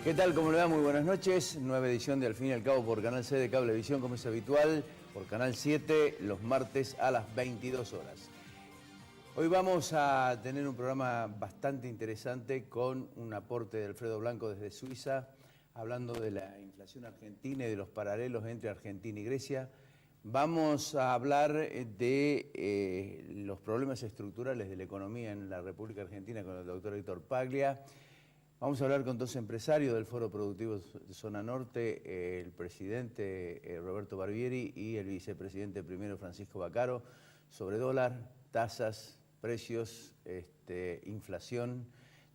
¿Qué tal? ¿Cómo le va? Muy buenas noches. Nueva edición de Al fin y al cabo por Canal C de Cablevisión, como es habitual, por Canal 7, los martes a las 22 horas. Hoy vamos a tener un programa bastante interesante con un aporte de Alfredo Blanco desde Suiza, hablando de la inflación argentina y de los paralelos entre Argentina y Grecia. Vamos a hablar de los problemas estructurales de la economía en la República Argentina con el doctor Héctor Paglia. Vamos a hablar con dos empresarios del Foro Productivo de Zona Norte, el presidente Roberto Barbieri y el vicepresidente primero Francisco Baccaro, sobre dólar, tasas, precios, inflación,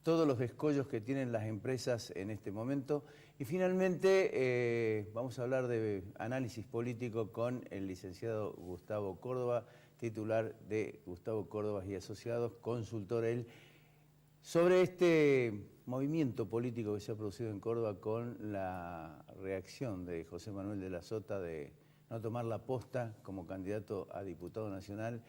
todos los escollos que tienen las empresas en este momento. Y finalmente vamos a hablar de análisis político con el licenciado Gustavo Córdoba, titular de Gustavo Córdoba y Asociados, consultor él, sobre este movimiento político que se ha producido en Córdoba con la reacción de José Manuel de la Sota de no tomar la posta como candidato a diputado nacional,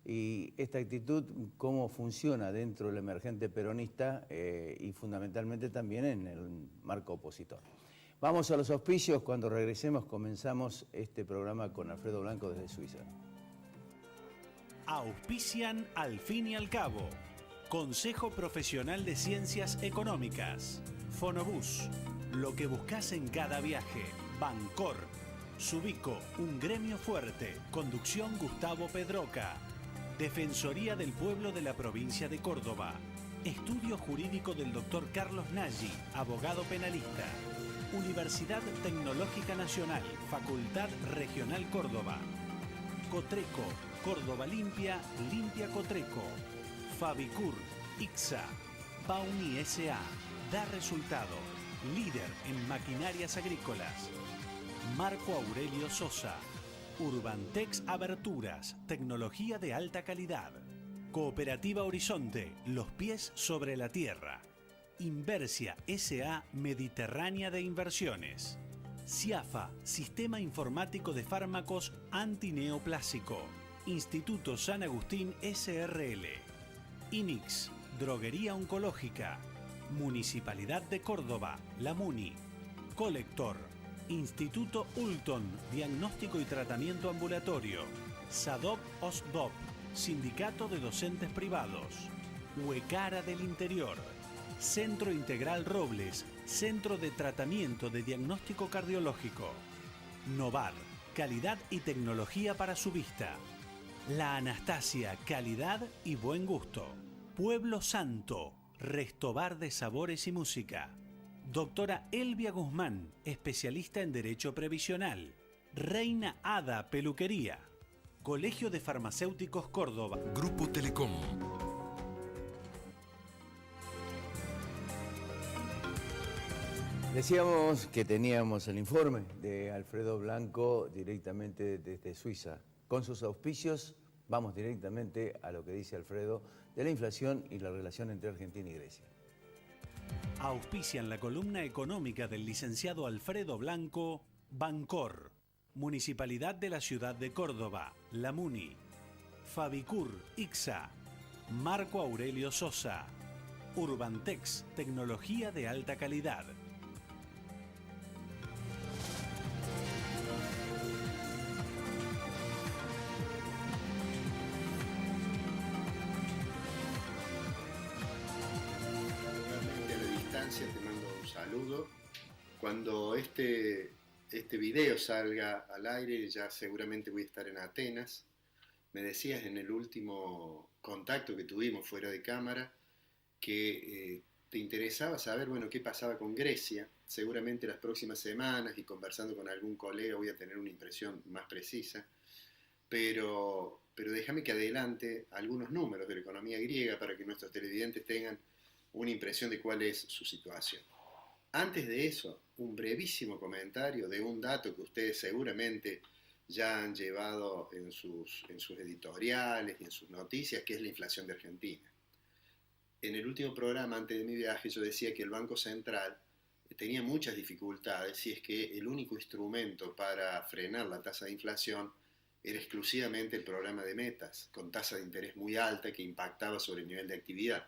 y esta actitud cómo funciona dentro del emergente peronista y fundamentalmente también en el marco opositor. Vamos a los auspicios. Cuando regresemos comenzamos este programa con Alfredo Blanco desde Suiza. Auspician Al fin y al cabo. Consejo Profesional de Ciencias Económicas. Fonobús. Lo que buscas en cada viaje. Bancor. Subico, un gremio fuerte. Conducción Gustavo Pedroca. Defensoría del Pueblo de la Provincia de Córdoba. Estudio Jurídico del Dr. Carlos Nagy, abogado penalista. Universidad Tecnológica Nacional, Facultad Regional Córdoba. Cotreco, Córdoba Limpia, Limpia Cotreco. Fabicur, ICSA, Bauni S.A., da resultado, líder en maquinarias agrícolas. Marco Aurelio Sosa, Urbantex Aberturas, tecnología de alta calidad. Cooperativa Horizonte, los pies sobre la tierra. Inversia S.A. Mediterránea de Inversiones. CIAFA, Sistema Informático de Fármacos Antineoplásico. Instituto San Agustín S.R.L. INIX, Droguería Oncológica. Municipalidad de Córdoba, La Muni. Colector, Instituto Ulton, Diagnóstico y Tratamiento Ambulatorio. SADOP OSDOP, Sindicato de Docentes Privados. Huecara del Interior. Centro Integral Robles, Centro de Tratamiento de Diagnóstico Cardiológico. Novar, calidad y tecnología para su vista. La Anastasia, calidad y buen gusto. Pueblo Santo, Restobar de Sabores y Música. Doctora Elvia Guzmán, especialista en Derecho Previsional. Reina Ada Peluquería. Colegio de Farmacéuticos Córdoba. Grupo Telecom. Decíamos que teníamos el informe de Alfredo Blanco directamente desde Suiza. Con sus auspicios vamos directamente a lo que dice Alfredo de la inflación y la relación entre Argentina y Grecia. Auspician la columna económica del licenciado Alfredo Blanco, Bancor, Municipalidad de la Ciudad de Córdoba, La Muni, Fabicur, ICSA, Marco Aurelio Sosa, Urbantex, tecnología de alta calidad. Te mando un saludo. Cuando este video salga al aire, ya seguramente voy a estar en Atenas. Me decías en el último contacto que tuvimos fuera de cámara que te interesaba saber, bueno, qué pasaba con Grecia. Seguramente las próximas semanas y conversando con algún colega voy a tener una impresión más precisa. Pero déjame que adelante algunos números de la economía griega para que nuestros televidentes tengan una impresión de cuál es su situación. Antes de eso, un brevísimo comentario de un dato que ustedes seguramente ya han llevado en sus editoriales y en sus noticias, que es la inflación de Argentina. En el último programa, antes de mi viaje, yo decía que el Banco Central tenía muchas dificultades y es que el único instrumento para frenar la tasa de inflación era exclusivamente el programa de metas, con tasa de interés muy alta que impactaba sobre el nivel de actividad.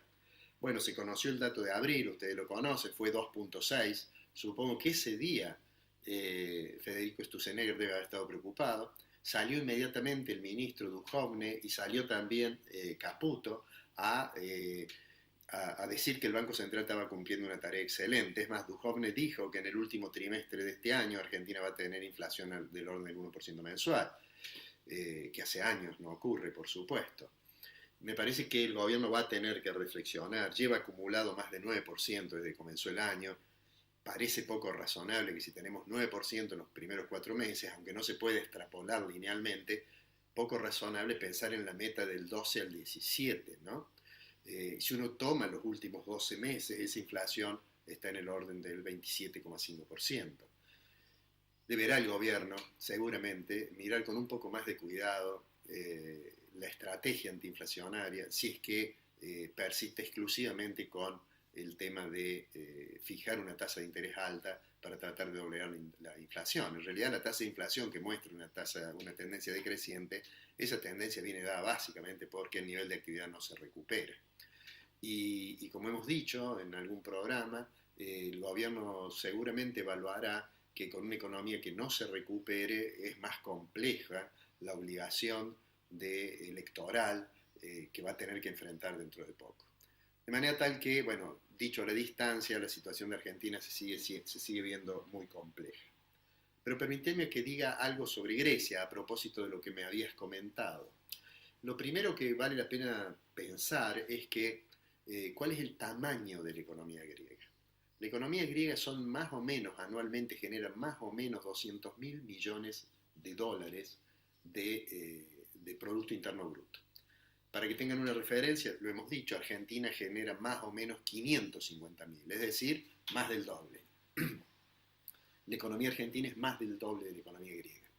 Bueno, se conoció el dato de abril, ustedes lo conocen, fue 2.6, Supongo que ese día Federico Sturzenegger debe haber estado preocupado. Salió inmediatamente el ministro Duhovne y salió también Caputo a decir que el Banco Central estaba cumpliendo una tarea excelente. Es más, Duhovne dijo que en el último trimestre de este año Argentina va a tener inflación del orden del 1% mensual, que hace años no ocurre, por supuesto. Me parece que el gobierno va a tener que reflexionar. Lleva acumulado más de 9% desde que comenzó el año. Parece poco razonable que si tenemos 9% en los primeros 4 meses, aunque no se puede extrapolar linealmente, poco razonable pensar en la meta del 12 al 17, ¿no? Si uno toma los últimos 12 meses, esa inflación está en el orden del 27,5%. Deberá el gobierno, seguramente, mirar con un poco más de cuidado la estrategia antiinflacionaria, si es que persiste exclusivamente con el tema de fijar una tasa de interés alta para tratar de doblegar la inflación. En realidad, la tasa de inflación que muestra una tendencia decreciente, esa tendencia viene dada básicamente porque el nivel de actividad no se recupera. Y como hemos dicho en algún programa, el gobierno seguramente evaluará que con una economía que no se recupere es más compleja la obligación electoral que va a tener que enfrentar dentro de poco. De manera tal que, bueno, dicho a la distancia, la situación de Argentina se sigue viendo muy compleja. Pero permíteme que diga algo sobre Grecia a propósito de lo que me habías comentado. Lo primero que vale la pena pensar es que cuál es el tamaño de la economía griega. La economía griega son más o menos, anualmente genera más o menos 200.000 millones de dólares de Producto Interno Bruto. Para que tengan una referencia, lo hemos dicho, Argentina genera más o menos 550.000, es decir, más del doble. La economía argentina es más del doble de la economía griega.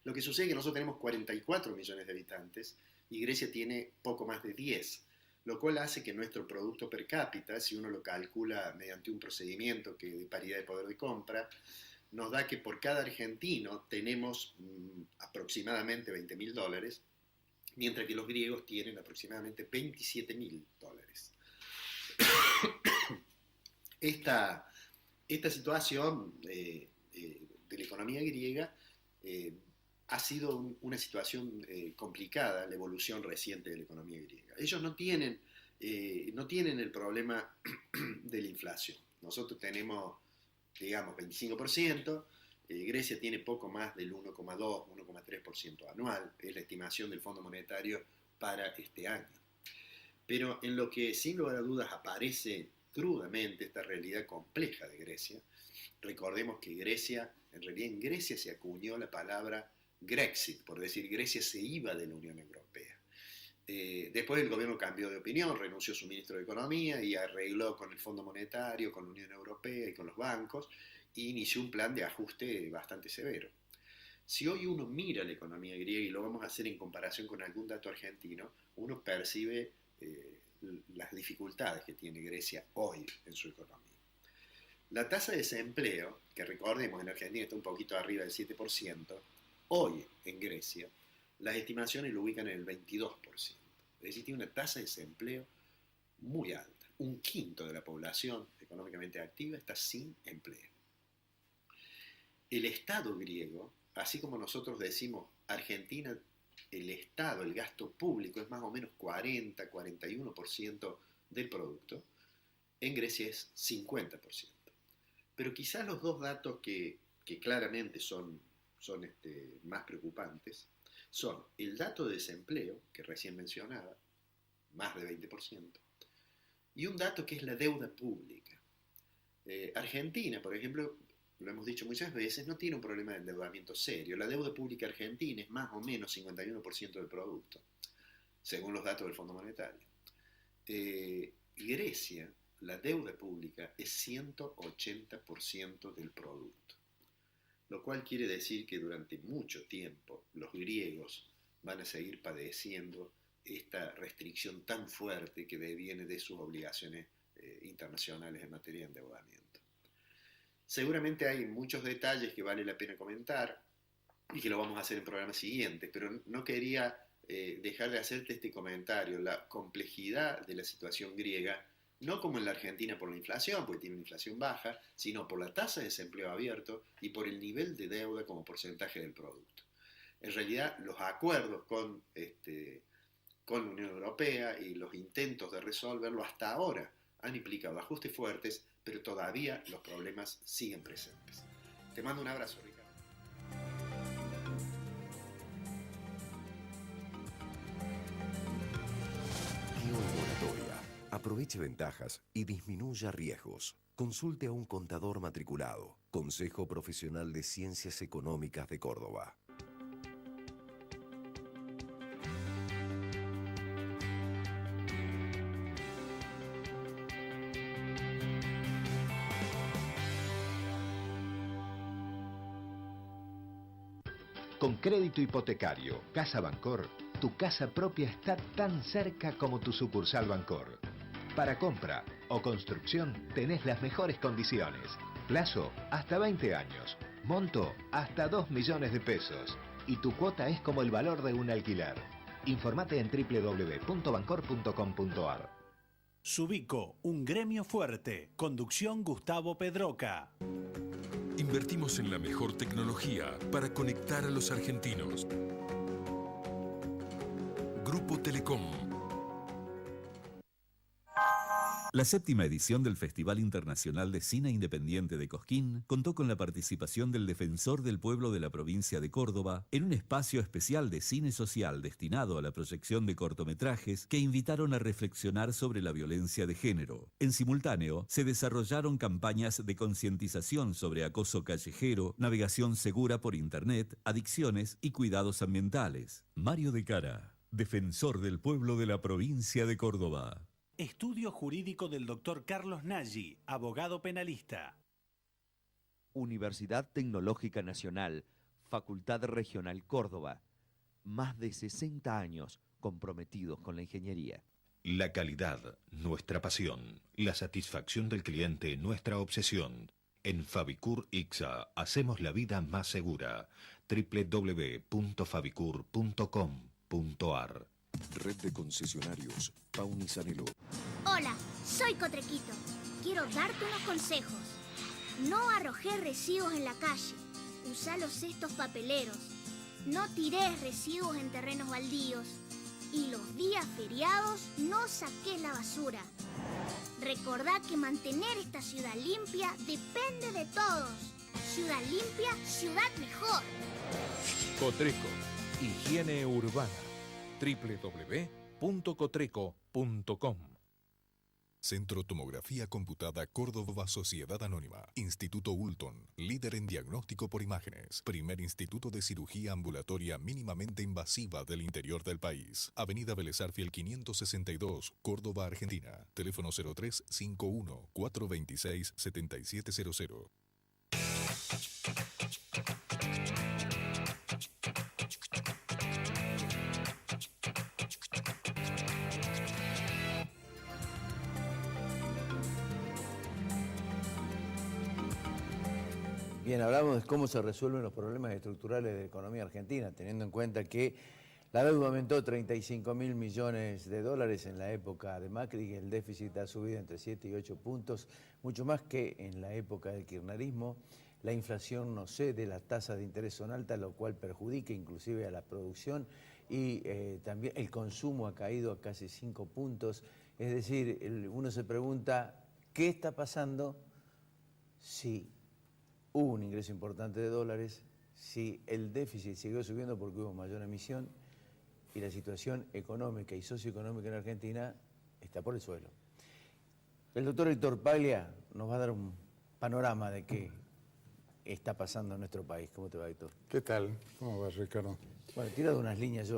Lo que sucede es que nosotros tenemos 44 millones de habitantes y Grecia tiene poco más de 10, lo cual hace que nuestro producto per cápita, si uno lo calcula mediante un procedimiento de paridad de poder de compra, nos da que por cada argentino tenemos aproximadamente 20.000 dólares, mientras que los griegos tienen aproximadamente 27.000 dólares. Esta situación de la economía griega ha sido una situación complicada, la evolución reciente de la economía griega. Ellos no tienen el problema de la inflación. Nosotros tenemos, digamos, 25%, Grecia tiene poco más del 1,2, 1,3% anual, es la estimación del Fondo Monetario para este año. Pero en lo que sin lugar a dudas aparece crudamente esta realidad compleja de Grecia, recordemos que en realidad en Grecia se acuñó la palabra Grexit, por decir Grecia se iba de la Unión Europea. Después el gobierno cambió de opinión, renunció su ministro de Economía y arregló con el Fondo Monetario, con la Unión Europea y con los bancos, e inició un plan de ajuste bastante severo. Si hoy uno mira la economía griega, y lo vamos a hacer en comparación con algún dato argentino, uno percibe las dificultades que tiene Grecia hoy en su economía. La tasa de desempleo, que recordemos en Argentina está un poquito arriba del 7%, hoy en Grecia las estimaciones lo ubican en el 22%. Es decir, tiene una tasa de desempleo muy alta. Un quinto de la población económicamente activa está sin empleo. El Estado griego, así como nosotros decimos Argentina, el Estado, el gasto público es más o menos 40-41% del producto, en Grecia es 50%. Pero quizás los dos datos que claramente son más preocupantes son el dato de desempleo, que recién mencionaba, más de 20%, y un dato que es la deuda pública. Argentina, por ejemplo, lo hemos dicho muchas veces, no tiene un problema de endeudamiento serio. La deuda pública argentina es más o menos 51% del producto, según los datos del Fondo Monetario. Grecia, la deuda pública es 180% del producto, lo cual quiere decir que durante mucho tiempo los griegos van a seguir padeciendo esta restricción tan fuerte que deviene de sus obligaciones internacionales en materia de endeudamiento. Seguramente hay muchos detalles que vale la pena comentar y que lo vamos a hacer en programas siguientes, pero no quería dejar de hacerte este comentario. La complejidad de la situación griega no como en la Argentina por la inflación, porque tiene una inflación baja, sino por la tasa de desempleo abierto y por el nivel de deuda como porcentaje del producto. En realidad, los acuerdos con la Unión Europea y los intentos de resolverlo hasta ahora han implicado ajustes fuertes, pero todavía los problemas siguen presentes. Te mando un abrazo, Ricardo. Moratoria. Aproveche ventajas y disminuya riesgos. Consulte a un contador matriculado. Consejo Profesional de Ciencias Económicas de Córdoba. Con crédito hipotecario, Casa Bancor, tu casa propia está tan cerca como tu sucursal Bancor. Para compra o construcción tenés las mejores condiciones. Plazo hasta 20 años. Monto hasta 2 millones de pesos. Y tu cuota es como el valor de un alquiler. Informate en www.bancor.com.ar. Subico, un gremio fuerte. Conducción Gustavo Pedroca. Invertimos en la mejor tecnología para conectar a los argentinos. Grupo Telecom. La séptima edición del Festival Internacional de Cine Independiente de Cosquín contó con la participación del Defensor del Pueblo de la provincia de Córdoba en un espacio especial de cine social destinado a la proyección de cortometrajes que invitaron a reflexionar sobre la violencia de género. En simultáneo, se desarrollaron campañas de concientización sobre acoso callejero, navegación segura por Internet, adicciones y cuidados ambientales. Mario de Cara, Defensor del Pueblo de la provincia de Córdoba. Estudio jurídico del Dr. Carlos Nagy, abogado penalista. Universidad Tecnológica Nacional, Facultad Regional Córdoba. Más de 60 años comprometidos con la ingeniería. La calidad, nuestra pasión. La satisfacción del cliente, nuestra obsesión. En Fabicur Ixa hacemos la vida más segura. www.fabicur.com.ar. Red de concesionarios Pauni Sanelo. Hola, soy Cotrequito. Quiero darte unos consejos. No arrojes residuos en la calle. Usa los cestos papeleros. No tires residuos en terrenos baldíos. Y los días feriados no saques la basura. Recordá que mantener esta ciudad limpia depende de todos. Ciudad limpia, ciudad mejor. Cotreco, higiene urbana. www.cotreco.com. Centro Tomografía Computada Córdoba Sociedad Anónima. Instituto Ulton, líder en diagnóstico por imágenes. Primer instituto de cirugía ambulatoria mínimamente invasiva del interior del país. Avenida Vélez Arfiel 562, Córdoba, Argentina. Teléfono 0351 426 7700. Bien, hablamos de cómo se resuelven los problemas estructurales de la economía argentina, teniendo en cuenta que la deuda aumentó 35.000 millones de dólares en la época de Macri y el déficit ha subido entre 7 y 8 puntos, mucho más que en la época del kirchnerismo. La inflación no cede, las tasas de interés son altas, lo cual perjudica inclusive a la producción y también el consumo ha caído a casi 5 puntos. Es decir, uno se pregunta, ¿qué está pasando si hubo un ingreso importante de dólares, si el déficit siguió subiendo porque hubo mayor emisión y la situación económica y socioeconómica en Argentina está por el suelo? El doctor Héctor Paglia nos va a dar un panorama de qué está pasando en nuestro país. ¿Cómo te va, Héctor? ¿Qué tal? ¿Cómo vas, Ricardo? Bueno, tirado unas líneas, yo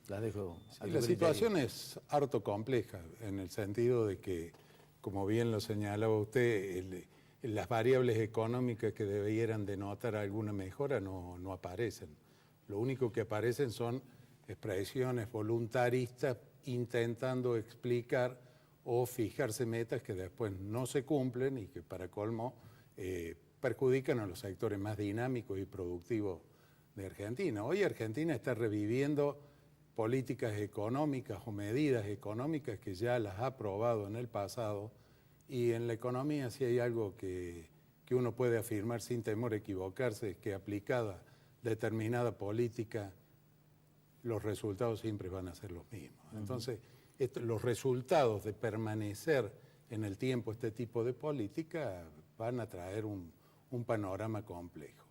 las dejo. Sí, la situación es harto compleja, en el sentido de que, como bien lo señalaba usted, las variables económicas que debieran denotar alguna mejora no aparecen. Lo único que aparecen son expresiones voluntaristas intentando explicar o fijarse metas que después no se cumplen y que para colmo perjudican a los sectores más dinámicos y productivos de Argentina. Hoy Argentina está reviviendo políticas económicas o medidas económicas que ya las ha aprobado en el pasado, y en la economía si hay algo que uno puede afirmar sin temor a equivocarse, es que aplicada determinada política, los resultados siempre van a ser los mismos. Entonces, los resultados de permanecer en el tiempo este tipo de política van a traer un panorama complejo.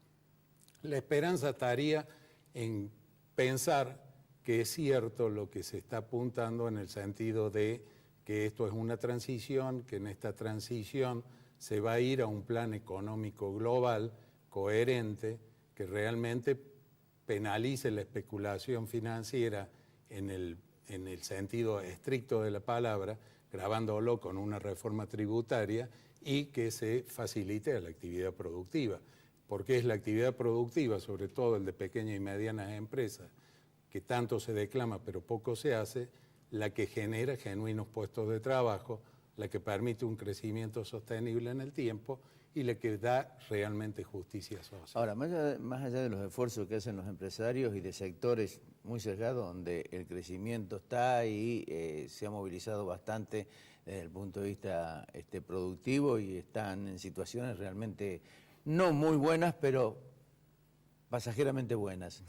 La esperanza estaría en pensar que es cierto lo que se está apuntando en el sentido de que esto es una transición, que en esta transición se va a ir a un plan económico global, coherente, que realmente penalice la especulación financiera en el sentido estricto de la palabra, grabándolo con una reforma tributaria, y que se facilite a la actividad productiva. Porque es la actividad productiva, sobre todo el de pequeñas y medianas empresas, que tanto se declama pero poco se hace, la que genera genuinos puestos de trabajo, la que permite un crecimiento sostenible en el tiempo y la que da realmente justicia social. Ahora, más allá de los esfuerzos que hacen los empresarios y de sectores muy sesgados donde el crecimiento está y se ha movilizado bastante desde el punto de vista productivo y están en situaciones realmente no muy buenas, pero pasajeramente buenas.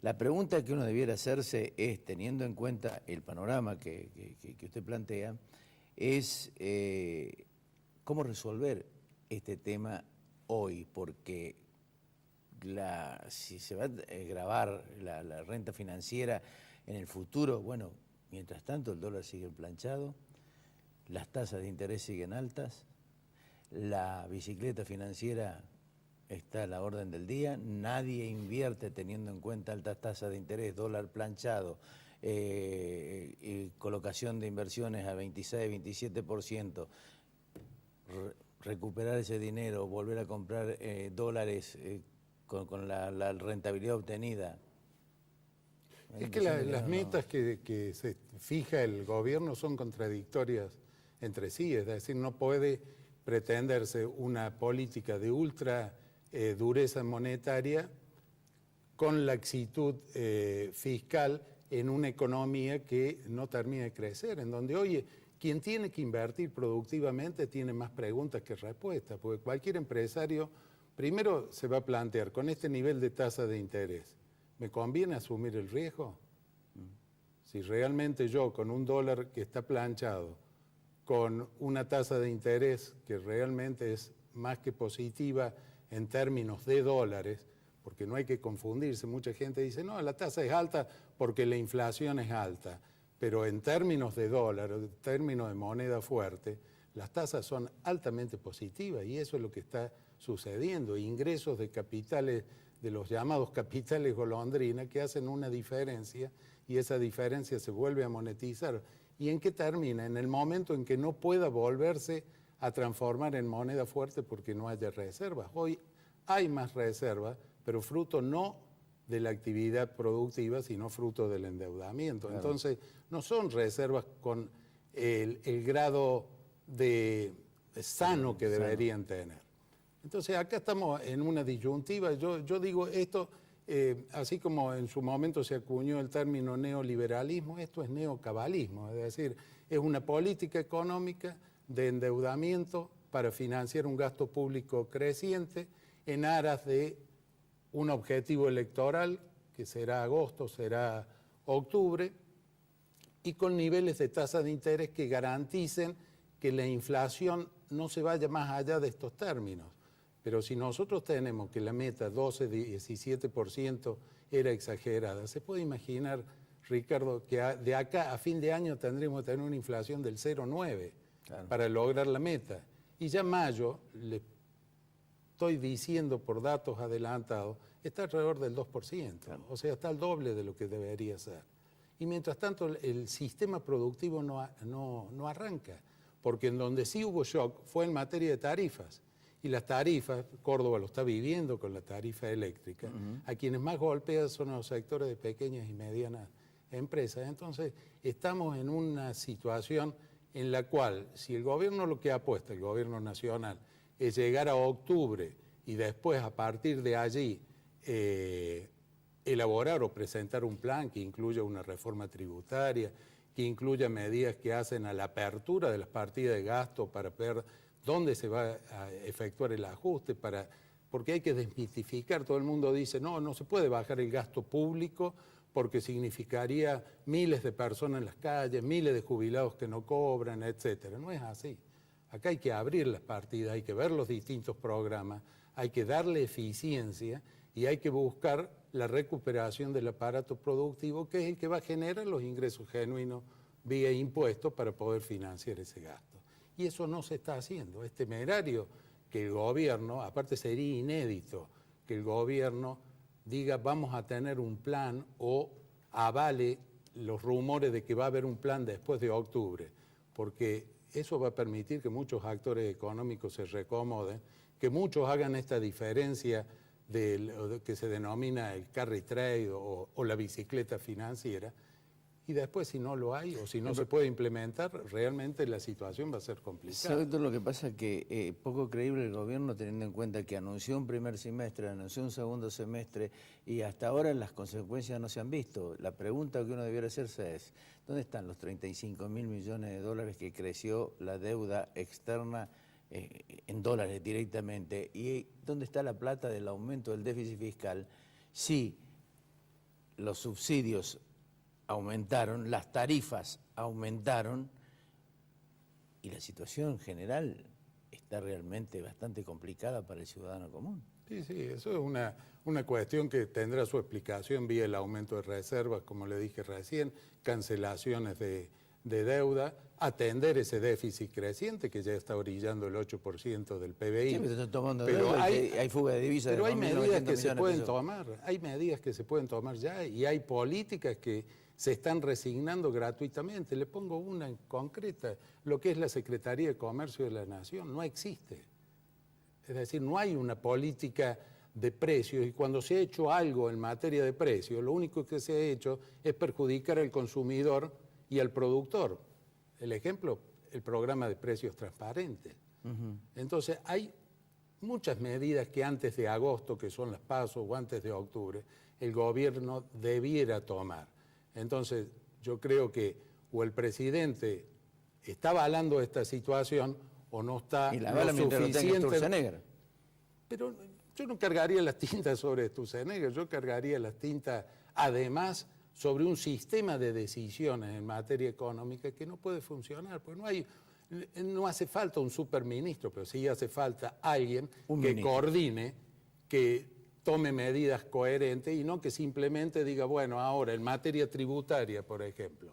La pregunta que uno debiera hacerse es, teniendo en cuenta el panorama que usted plantea, es cómo resolver este tema hoy, porque si se va a gravar la renta financiera en el futuro, bueno, mientras tanto el dólar sigue planchado, las tasas de interés siguen altas, la bicicleta financiera está a la orden del día, nadie invierte teniendo en cuenta altas tasas de interés, dólar planchado, y colocación de inversiones a 26, 27%, recuperar ese dinero, volver a comprar dólares con la rentabilidad obtenida. Es que las metas que se fija el gobierno son contradictorias entre sí, es decir, no puede pretenderse una política de ultra dureza monetaria con laxitud fiscal en una economía que no termina de crecer, en donde hoy quien tiene que invertir productivamente tiene más preguntas que respuestas, porque cualquier empresario primero se va a plantear, con este nivel de tasa de interés, ¿me conviene asumir el riesgo? Si realmente yo con un dólar que está planchado, con una tasa de interés que realmente es más que positiva en términos de dólares, porque no hay que confundirse, mucha gente dice, no, la tasa es alta porque la inflación es alta, pero en términos de dólar, en términos de moneda fuerte, las tasas son altamente positivas y eso es lo que está sucediendo, ingresos de capitales, de los llamados capitales golondrina, que hacen una diferencia y esa diferencia se vuelve a monetizar. ¿Y en qué termina? En el momento en que no pueda volverse a transformar en moneda fuerte porque no haya reservas. Hoy hay más reservas, pero fruto no de la actividad productiva, sino fruto del endeudamiento. Claro. Entonces, no son reservas con el grado de sano que deberían tener. Entonces, acá estamos en una disyuntiva. Yo digo esto, así como en su momento se acuñó el término neoliberalismo, esto es neocabalismo, es decir, es una política económica de endeudamiento para financiar un gasto público creciente en aras de un objetivo electoral, que será agosto, será octubre, y con niveles de tasa de interés que garanticen que la inflación no se vaya más allá de estos términos. Pero si nosotros tenemos que la meta 12-17% era exagerada, se puede imaginar, Ricardo, que de acá a fin de año tendremos que tener una inflación del 0,9% claro, para lograr la meta. Y ya mayo, le estoy diciendo por datos adelantados, está alrededor del 2%, claro, o sea, está al doble de lo que debería ser. Y mientras tanto el sistema productivo no arranca, porque en donde sí hubo shock fue en materia de tarifas. Y las tarifas, Córdoba lo está viviendo con la tarifa eléctrica, a quienes más golpean son los sectores de pequeñas y medianas empresas. Entonces, estamos en una situación en la cual, si el gobierno lo que apuesta, el gobierno nacional, es llegar a octubre y después a partir de allí elaborar o presentar un plan que incluya una reforma tributaria, que incluya medidas que hacen a la apertura de las partidas de gasto para ver dónde se va a efectuar el ajuste, porque hay que desmitificar. Todo el mundo dice, no se puede bajar el gasto público porque significaría miles de personas en las calles, miles de jubilados que no cobran, etcétera. No es así. Acá hay que abrir las partidas, hay que ver los distintos programas, hay que darle eficiencia y hay que buscar la recuperación del aparato productivo, que es el que va a generar los ingresos genuinos vía impuestos para poder financiar ese gasto. Y eso no se está haciendo. Es temerario que el gobierno, aparte sería inédito, que el gobierno diga vamos a tener un plan o avale los rumores de que va a haber un plan después de octubre, porque eso va a permitir que muchos actores económicos se reacomoden, que muchos hagan esta diferencia que se denomina el carry trade o la bicicleta financiera, y después si no lo hay o si no se puede implementar, realmente la situación va a ser complicada. ¿Sabe todo lo que pasa? Que poco creíble el gobierno, teniendo en cuenta que anunció un primer semestre, anunció un segundo semestre y hasta ahora las consecuencias no se han visto. La pregunta que uno debiera hacerse es, ¿dónde están los 35.000 millones de dólares que creció la deuda externa en dólares directamente? ¿Y dónde está la plata del aumento del déficit fiscal? Si los subsidios aumentaron, las tarifas aumentaron y la situación general está realmente bastante complicada para el ciudadano común. Sí, eso es una cuestión que tendrá su explicación vía el aumento de reservas, como le dije recién, cancelaciones de deuda, atender ese déficit creciente que ya está orillando el 8% del PBI. Sí, pero tomando deuda, hay fuga de divisas. Pero hay medidas que se pueden tomar, hay medidas que se pueden tomar ya y hay políticas que se están resignando gratuitamente. Le pongo una en concreta, lo que es la Secretaría de Comercio de la Nación, no existe. Es decir, no hay una política de precios y cuando se ha hecho algo en materia de precios, lo único que se ha hecho es perjudicar al consumidor y al productor. El ejemplo, el programa de precios transparentes. Entonces, hay muchas medidas que antes de agosto, que son las PASO, o antes de octubre, el gobierno debiera tomar. Entonces, yo creo que o el presidente está avalando esta situación o no está y la avala mientras lo tenga Sturzenegger. Pero yo no cargaría las tintas sobre Sturzenegger, yo cargaría las tintas, además, sobre un sistema de decisiones en materia económica que no puede funcionar, porque no hace falta un superministro, pero sí hace falta alguien que coordine, que tome medidas coherentes y no que simplemente diga, bueno, ahora en materia tributaria, por ejemplo,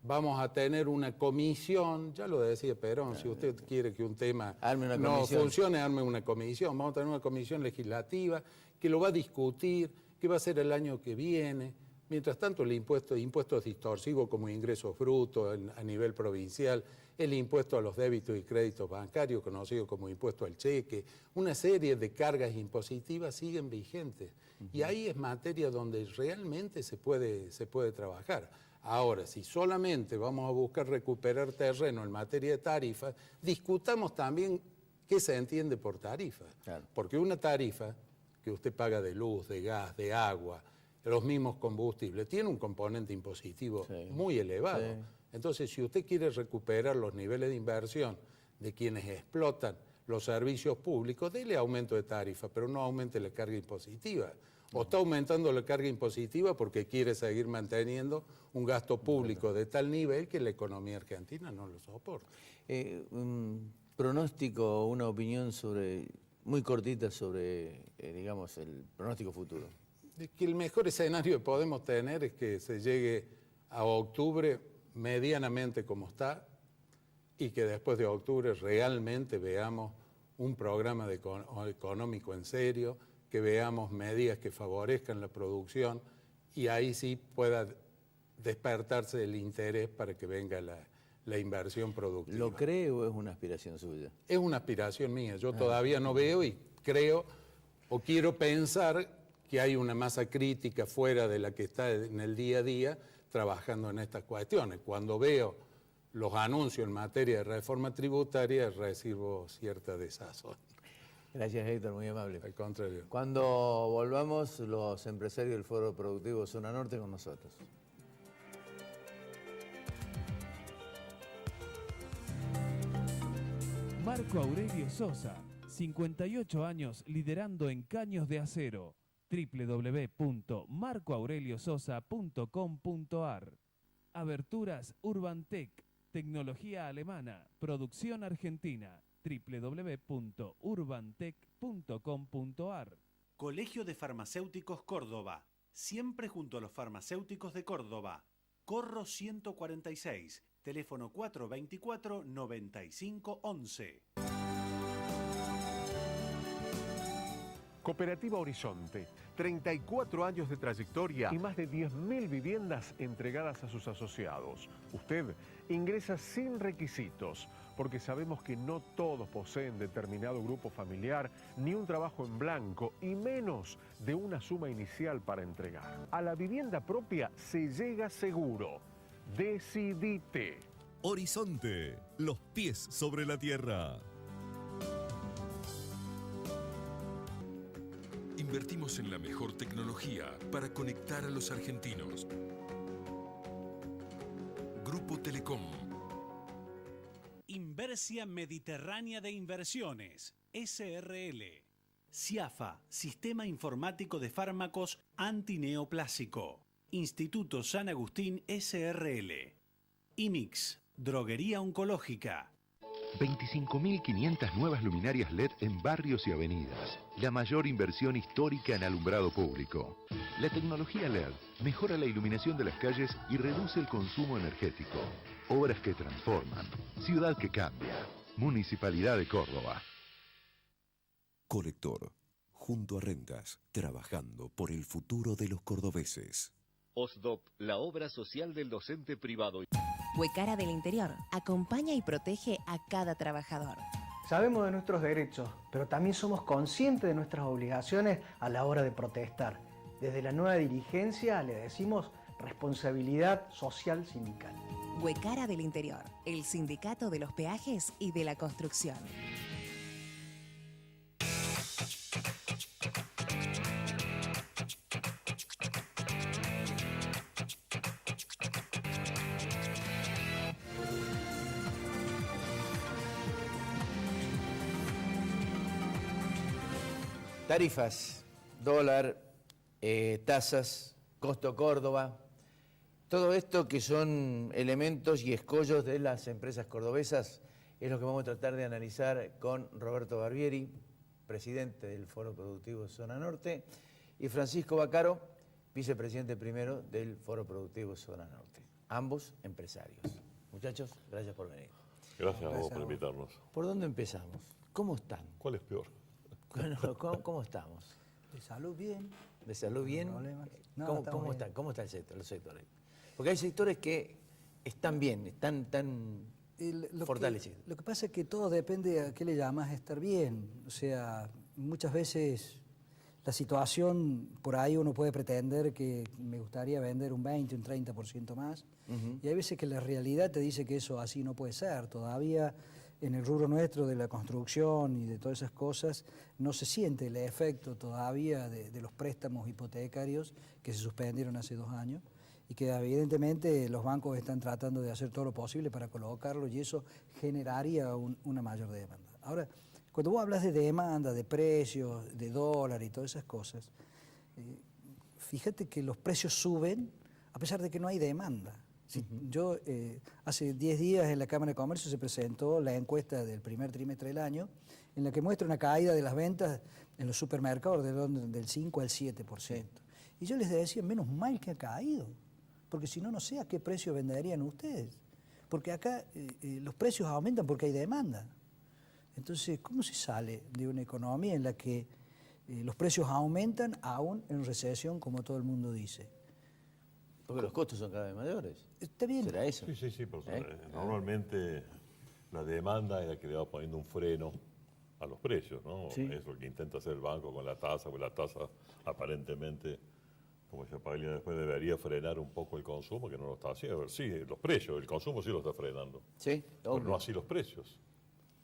vamos a tener una comisión, ya lo decía Perón, si usted quiere que un tema no funcione, arme una comisión, vamos a tener una comisión legislativa que lo va a discutir, que va a ser el año que viene. Mientras tanto, el impuestos distorsivos como ingresos brutos a nivel provincial, el impuesto a los débitos y créditos bancarios, conocido como impuesto al cheque, una serie de cargas impositivas siguen vigentes. Y ahí es materia donde realmente se puede trabajar. Ahora, si solamente vamos a buscar recuperar terreno en materia de tarifas, discutamos también qué se entiende por tarifa. Claro. Porque una tarifa que usted paga de luz, de gas, de agua, los mismos combustibles, tiene un componente impositivo muy elevado. Sí. Entonces, si usted quiere recuperar los niveles de inversión de quienes explotan los servicios públicos, dele aumento de tarifa, pero no aumente la carga impositiva. O está aumentando la carga impositiva porque quiere seguir manteniendo un gasto público de tal nivel que la economía argentina no lo soporta. Un pronóstico, una opinión muy cortita sobre, digamos, el pronóstico futuro. Que el mejor escenario que podemos tener es que se llegue a octubre medianamente como está y que después de octubre realmente veamos un programa económico en serio, que veamos medidas que favorezcan la producción y ahí sí pueda despertarse el interés para que venga la inversión productiva. ¿Lo cree o es una aspiración suya? Es una aspiración mía. Yo todavía no veo y creo o quiero pensar que hay una masa crítica fuera de la que está en el día a día trabajando en estas cuestiones. Cuando veo los anuncios en materia de reforma tributaria, recibo cierta desazón. Gracias, Héctor, muy amable. Al contrario. Cuando volvamos, los empresarios del Foro Productivo Zona Norte con nosotros. Marco Aurelio Sosa, 58 años liderando en caños de acero. www.marcoaureliososa.com.ar. Aberturas Urbantec, tecnología alemana, producción argentina. www.urbantec.com.ar. Colegio de Farmacéuticos Córdoba, siempre junto a los farmacéuticos de Córdoba. Corro 146, teléfono 424-9511. Cooperativa Horizonte, 34 años de trayectoria y más de 10.000 viviendas entregadas a sus asociados. Usted ingresa sin requisitos, porque sabemos que no todos poseen determinado grupo familiar, ni un trabajo en blanco, y menos de una suma inicial para entregar. A la vivienda propia se llega seguro. Decidite. Horizonte, los pies sobre la tierra. Invertimos en la mejor tecnología para conectar a los argentinos. Grupo Telecom. Inversia Mediterránea de Inversiones, SRL. CIAFA, Sistema Informático de Fármacos Antineoplásico. Instituto San Agustín, SRL. IMIX, Droguería Oncológica. 25.500 nuevas luminarias LED en barrios y avenidas. La mayor inversión histórica en alumbrado público. La tecnología LED mejora la iluminación de las calles y reduce el consumo energético. Obras que transforman. Ciudad que cambia. Municipalidad de Córdoba. Colector, junto a Rentas, trabajando por el futuro de los cordobeses. OSDOP, la obra social del docente privado. Huecara del Interior acompaña y protege a cada trabajador. Sabemos de nuestros derechos, pero también somos conscientes de nuestras obligaciones a la hora de protestar. Desde la nueva dirigencia le decimos responsabilidad social sindical. Huecara del Interior, el sindicato de los peajes y de la construcción. Tarifas, dólar, tasas, costo Córdoba, todo esto que son elementos y escollos de las empresas cordobesas es lo que vamos a tratar de analizar con Roberto Barbieri, presidente del Foro Productivo Zona Norte, y Francisco Baccaro, vicepresidente primero del Foro Productivo Zona Norte. Ambos empresarios. Muchachos, gracias por venir. Gracias a vos por invitarnos. ¿Por dónde empezamos? ¿Cómo están? ¿Cuál es peor? Bueno, ¿cómo estamos? De salud bien. ¿De salud bien? No, ¿Cómo está el sector, los sectores? Porque hay sectores que están bien, están tan fortalecidos. Lo que pasa es que todo depende a qué le llamas estar bien. O sea, muchas veces la situación, por ahí uno puede pretender que me gustaría vender un 20, un 30% más. Y hay veces que la realidad te dice que eso así no puede ser. Todavía en el rubro nuestro de la construcción y de todas esas cosas no se siente el efecto todavía de los préstamos hipotecarios que se suspendieron hace 2 años y que evidentemente los bancos están tratando de hacer todo lo posible para colocarlo y eso generaría una mayor demanda. Ahora, cuando vos hablas de demanda, de precios, de dólar y todas esas cosas, fíjate que los precios suben a pesar de que no hay demanda. Sí, yo hace 10 días en la Cámara de Comercio se presentó la encuesta del primer trimestre del año en la que muestra una caída de las ventas en los supermercados del 5 al 7%. Y yo les decía, menos mal que ha caído, porque si no, no sé a qué precio venderían ustedes. Porque acá los precios aumentan porque hay demanda. Entonces, ¿cómo se sale de una economía en la que los precios aumentan aún en recesión, como todo el mundo dice? Porque los costos son cada vez mayores. ¿Está bien? ¿Será eso? Sí, porque normalmente la demanda es la que le va poniendo un freno a los precios, ¿no? Sí. Es lo que intenta hacer el banco con la tasa, porque la tasa aparentemente, como decía Paglia, después debería frenar un poco el consumo, que no lo está haciendo. Sí, los precios, el consumo sí lo está frenando. Sí, pero no así los precios.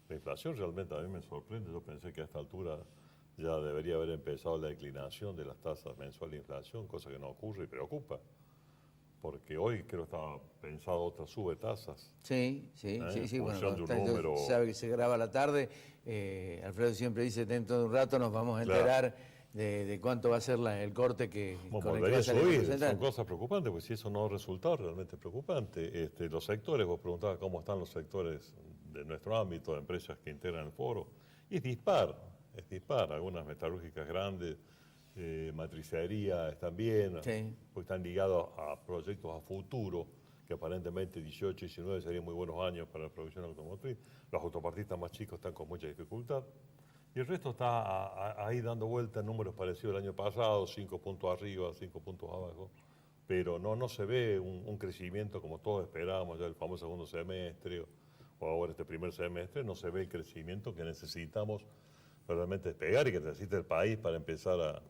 La inflación realmente a mí me sorprende. Yo pensé que a esta altura ya debería haber empezado la declinación de las tasas mensuales de inflación, cosa que no ocurre y preocupa. Porque hoy creo que estaba pensado otra sube tasas. Sí. Bueno, número... sabe que se graba a la tarde. Alfredo siempre dice, dentro de un rato nos vamos a enterar de cuánto va a ser el corte que con el que va a salir. Son cosas preocupantes, porque si eso no resulta realmente preocupante. Los sectores, vos preguntabas cómo están los sectores de nuestro ámbito, de empresas que integran el foro, y es dispar. Algunas metalúrgicas grandes, matricería están bien, porque están ligados a proyectos a futuro, que aparentemente 18 y 19 serían muy buenos años para la producción automotriz. Los autopartistas más chicos están con mucha dificultad. Y el resto está ahí dando vuelta en números parecidos al año pasado, 5 puntos arriba, 5 puntos abajo. Pero no se ve un crecimiento como todos esperábamos, ya el famoso segundo semestre o ahora este primer semestre, no se ve el crecimiento que necesitamos para realmente despegar y que necesita el país para empezar a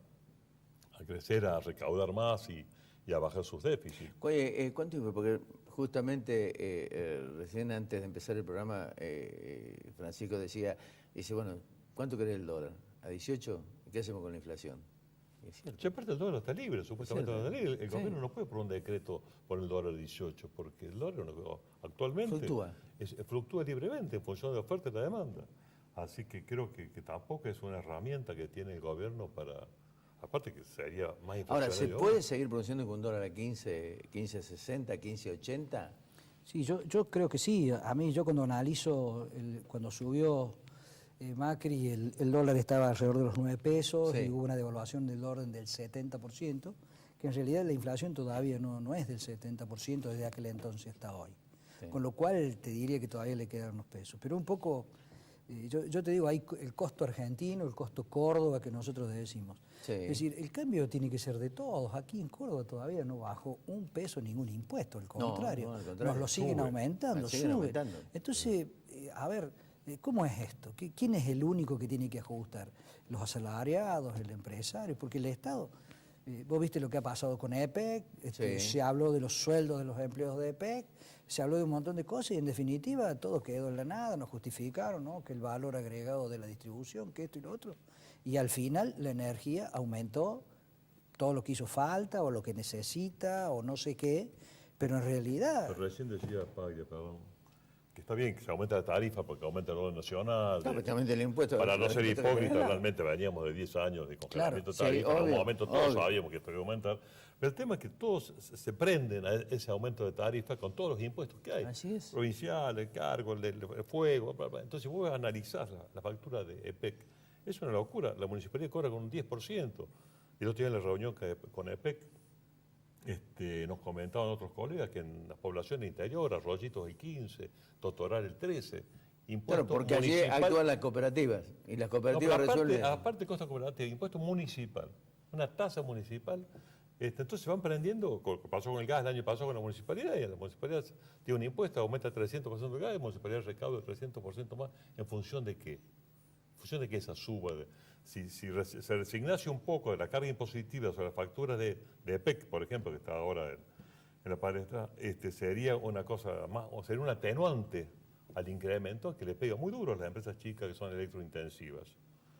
crecer, a recaudar más y a bajar sus déficits. Oye, ¿cuánto fue? Porque justamente recién antes de empezar el programa, Francisco dice, bueno, ¿cuánto querés el dólar? ¿A 18? ¿Qué hacemos con la inflación? Aparte el dólar está libre, supuestamente está libre. El gobierno no puede por un decreto poner el dólar a 18, porque el dólar actualmente fluctúa libremente en función de la oferta y la demanda. Así que creo que tampoco es una herramienta que tiene el gobierno para... Aparte que sería más inflacionario. Ahora, ¿se puede seguir produciendo con un dólar a 15.60, 15.80? Sí, yo creo que sí. A mí, yo cuando analizo, cuando subió Macri, el dólar estaba alrededor de los 9 pesos y hubo una devaluación del orden del 70%, que en realidad la inflación todavía no es del 70% desde aquel entonces hasta hoy. Con lo cual te diría que todavía le quedan unos pesos. Pero un poco... Yo te digo, hay el costo argentino, el costo Córdoba que nosotros decimos. Es decir, el cambio tiene que ser de todos. Aquí en Córdoba todavía no bajó un peso ningún impuesto, al contrario. Nos lo siguen aumentando, sube. Entonces, a ver, ¿cómo es esto? ¿Quién es el único que tiene que ajustar? Los asalariados, el empresario, porque el Estado... Vos viste lo que ha pasado con EPEC, se habló de los sueldos de los empleados de EPEC, se habló de un montón de cosas y en definitiva todo quedó en la nada, nos justificaron, ¿no?, que el valor agregado de la distribución, que esto y lo otro. Y al final la energía aumentó todo lo que hizo falta o lo que necesita o no sé qué, pero en realidad... Pero recién decía Paglia, perdón, que está bien que se aumente la tarifa porque aumenta el orden nacional. El impuesto. Para no ser hipócritas, realmente veníamos de 10 años de congelamiento de tarifa. En un momento todos sabíamos que esto iba a aumentar. Pero el tema es que todos se prenden a ese aumento de tarifa con todos los impuestos que hay. Así es. Provincial, el cargo, el fuego. Bla, bla. Entonces vos vas a analizar la factura de EPEC. Es una locura. La municipalidad cobra con un 10%. Y el otro día en la reunión con EPEC, nos comentaban otros colegas que en las poblaciones interiores, Arroyitos el 15, Totoral el 13, Claro, porque allí actúan las cooperativas y las cooperativas resuelven... Aparte de costa cooperativa, impuesto municipal, una tasa municipal. Entonces se van prendiendo, como pasó con el gas el año pasado con la municipalidad, y la municipalidad tiene un impuesto, aumenta 300% el gas, y la municipalidad recauda 300% más. ¿En función de qué? En función de que esa suba... Si se resignase un poco de la carga impositiva sobre las facturas de EPEC, por ejemplo, que está ahora en la palestra, sería una cosa más, o sería un atenuante al incremento que le pega muy duro a las empresas chicas que son electrointensivas.